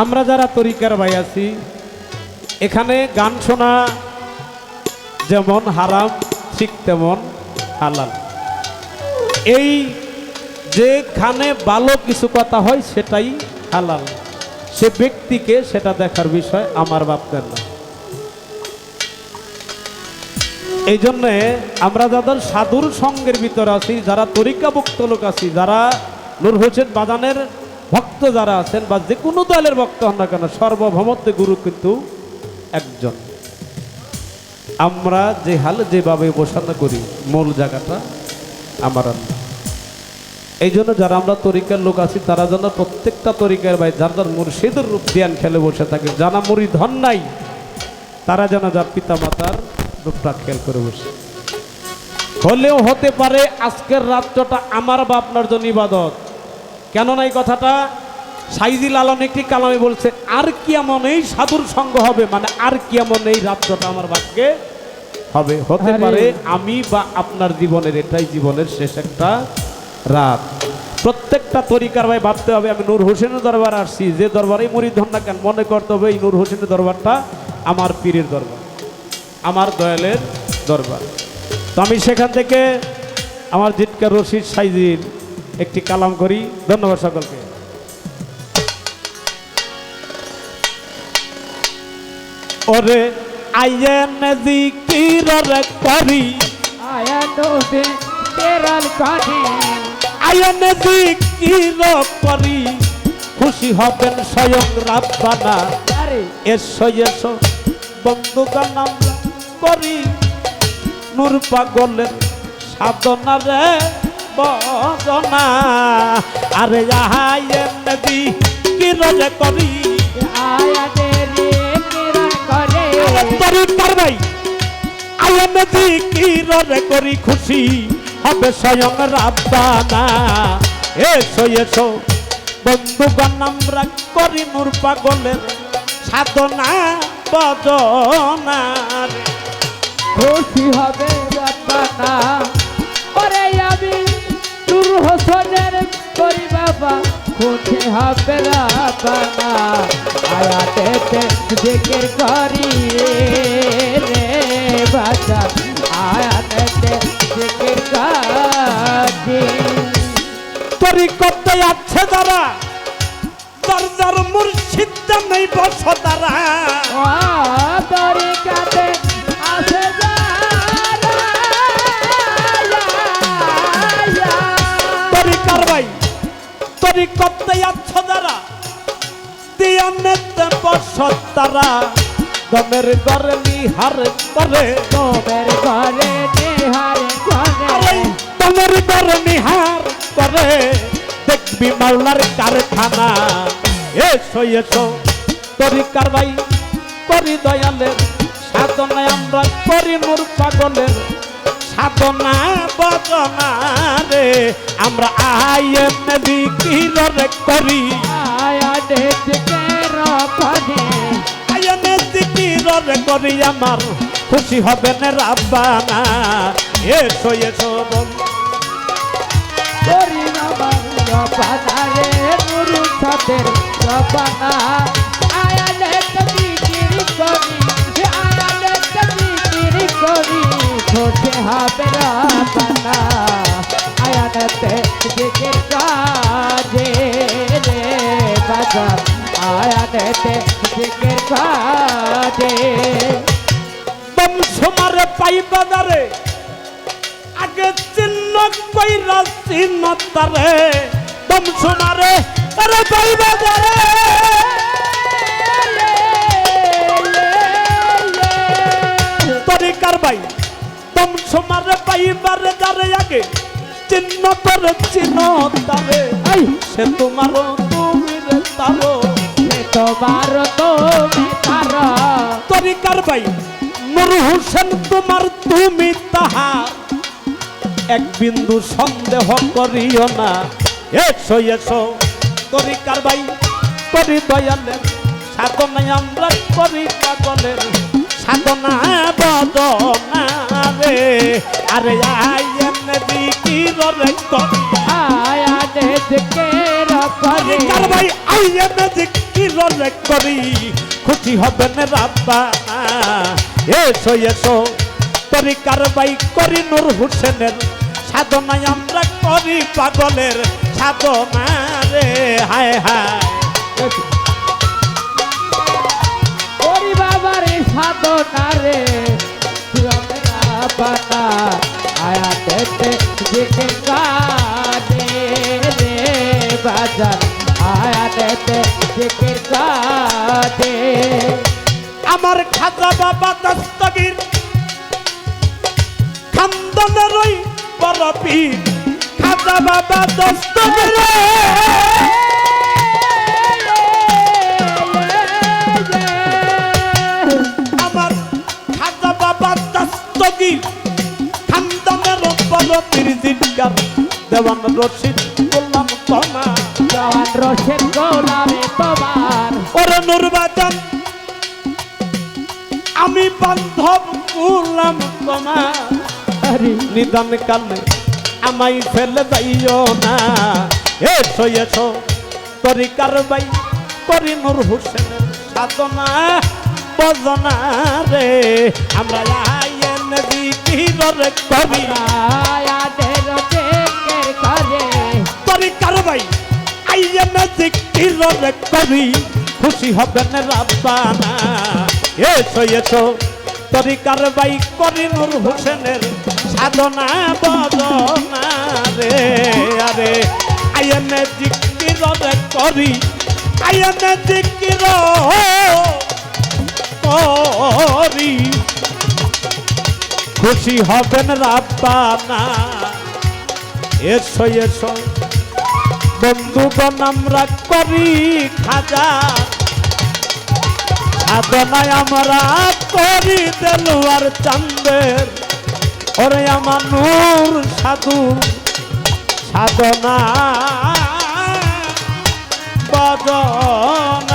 আমরা যারা তরিকার ভাই আছি এখানে গান শোনা যেমন হারাম ঠিক তেমন হালাল। এই যেখানে ভালো কিছু কথা হয় সেটাই হালাল, সে ব্যক্তিকে সেটা দেখার বিষয় আমার ভাবতেন না। এই জন্যে আমরা যাদের সাধুর সঙ্গের ভিতরে আছি, যারা তরিকাভুক্ত লোক আছি, যারা নূর হোসেন বাজানের ভক্ত যারা আছেন বা যে কোনো দলের ভক্ত হন না কেন, সর্বভৌমত্বে গুরু কিন্তু একজন। আমরা যে হালে যেভাবে উপাসনা করি মূল জায়গাটা আমার আল্লাহ। এই জন্য যারা আমরা তরিকার লোক আছি তারা যেন প্রত্যেকটা তরিকার ভাই যার যার মুর্শিদের রূপ ধ্যান খেলে বসে থাকে। যারা মুরিদ হন নাই তারা যেন যার পিতা মাতার রূপটা খেয়াল করে বসে। হলেও হতে পারে আজকের রাত্রটা আমার বা আপনার জন্য ইবাদত। কেননা এই কথাটা সাইজি লালন একটি কালামে বলছে, আর কি এমন এই সাধুর সঙ্গ হবে, মানে আর কি এমন এই রাত্রটা আমার ভাগ্যে হবে। হতে পারে আমি বা আপনার জীবনের এটাই জীবনের শেষ একটা রাত। প্রত্যেকটা তরিকার ভাই ভাবতে হবে আমি নূর হোসেনের দরবার আসছি, যে দরবারে মুরিদ হন না কেন মনে করতে হবে এই নূর হোসেনের দরবারটা আমার পীরের দরবার, আমার দয়ালের দরবার। তো আমি সেখান থেকে আমার জিটকার রশিদ সাইজির একটি কালাম করি। ধন্যবাদ সকলকে। ওরে আইয়েন জিকির রে করি, আইয়েন জিকির করি, খুশি হবেন স্বয়ং রাব্বানা। এসো এসো বন্ধুগণ আমরা করি নূর পাগলের সাধনা রে বদনা। আরে আইয়েন জিকির রে করি, করি খুশি হবে স্বয়ং রাব্বানা। এসো এসো বন্ধুগণ আমরা করি নূর পাগলের সাধনা বদনা। খুশি হবে রাব্বানা। ওরে আমি নূর হোসেনের করি বাবা, খুশি হবে রাব্বানা। আয়াতেতে জিকির করি রে বাবা, আয়াতেতে জিকির করি। তরিকতে আছে যারা, যার যার মুর্শিদ নেই বস তারা। তরিকাতে আছে তরিকার ভাই, তরিকতে আছে যারা, দিয়ানেতে বস তারা। দমের ঘরে নিহার করে, দমের ঘরে নিহার করে, দমের ঘরে নিহার করে, দেখবি মাওলার কারখানা। এসো এসো তরিকার ভাই করি দয়ালের সাধনা, আমরা করি নূর পাগলের সাধনা বদনা রে। আমরা আইয়েন জিকির রে করি, আয়াতে জিকির করে, আইয়েন জিকির রে করি, আমার খুশি হবেন রাব্বানা। এসো এসো করি আমার রাব্বানা রে নূর সাদের রাব্বানা। আয়াতে জিকির করি, আয়াতে জিকির করি, খুশি হবে রাব্বানা। আয়াতে জিকির করে রে বাবা, আয়াতে জিকির করে। বংশমারে পাই বাজারে আগে চিহ্ন কইরা চিহ্ন তারে। বংশমারে আরে পাই বাজারে, তরিকার ভাই বংশমারে পাইবারে যারে আগে চিহ্ন করে চিহ্ন তারে। সে তোমার তুমি রে তারো, তোমার তুমি তার। তরিকার ভাই নূর হোসেন তোমার তুমি তাহার, এক বিন্দু সন্দেহ করিও না। এসো এসো তরিকার ভাই করি দয়ালের সাধনা, আমরা করি পাগলের সাধনা বদনা রে। আরে আইয়েন জিকির রে করি, আয়াতে জিকির করে তরিকার ভাই আইয়ে ম্যাজিক কিররে করি খুশি হবেন রাব্বানা এসো এসো তরিকার ভাই করি নূর হোসেনের সাধনায় আমরা করি পাগলের সাধনা রে হায় হায় ওরে বাবারে সাধনা রে রমেরা বানা আয়া দেতে জিকে কানে রে বাজার আয়া দেতে জিকে কানে আমার খাজা বাবা দস্তগীর খানদানের ওই বড় পীর খাজা বাবা দস্তগীর আমার খাজা বাবা দস্তগীর খানদানের বড় পীর জিনকার দেওয়ান রশিদ গোলাম তোমার জওয়ান রশেদ গোলামে তোমার ওরে নুরবাজান আমি বান্ধব গোলাম তোমার হরি নিদান কালে আমায় ফেলে যাইও না এসো এসো তরিকার বাই করি নূর হোসেনের সাধনা বজনা রে আমরা আইয়েন বিকিররে করি আয়াদের জিকির করে তরিকার বাই আইয়েন বিকিররে করি খুশি হবেন রাব্বানা এসো এসো তরিকার বাই করি নূর হোসেনের সাধনা বদনা রে আরে আইনে জিকির করি আইনে জিকির করি খুশি হবেন রাব্বানা এসো এসো বন্ধুগণ আমরা করি খাজা সাধনায় আমরা করি দেলুয়ার চান্দের ওরে আমার নূর সাধু সাধনা বদনা